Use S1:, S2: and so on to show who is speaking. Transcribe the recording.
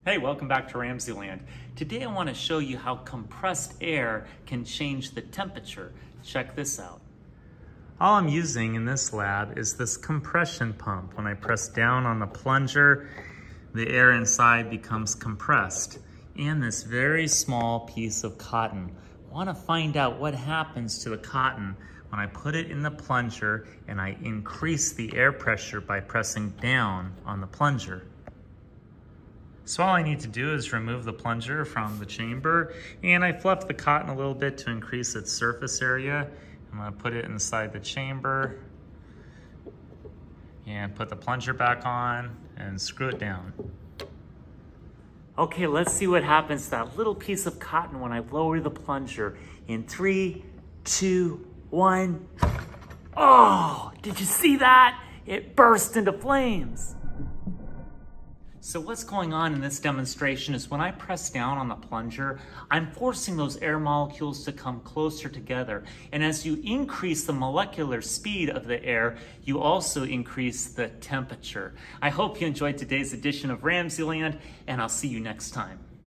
S1: Hey, welcome back to RamZland. Today I want to show you how compressed air can change the temperature. Check this out. All I'm using in this lab is this compression pump. When I press down on the plunger, the air inside becomes compressed. And this very small piece of cotton. I want to find out what happens to the cotton when I put it in the plunger and I increase the air pressure by pressing down on the plunger. So all I need to do is remove the plunger from the chamber, and I fluff the cotton a little bit to increase its surface area. I'm gonna put it inside the chamber and put the plunger back on and screw it down. Okay, let's see what happens to that little piece of cotton when I lower the plunger. In 3, 2, 1. Oh, did you see that? It burst into flames. So what's going on in this demonstration is when I press down on the plunger, I'm forcing those air molecules to come closer together. And as you increase the molecular speed of the air, you also increase the temperature. I hope you enjoyed today's edition of RamZland, and I'll see you next time.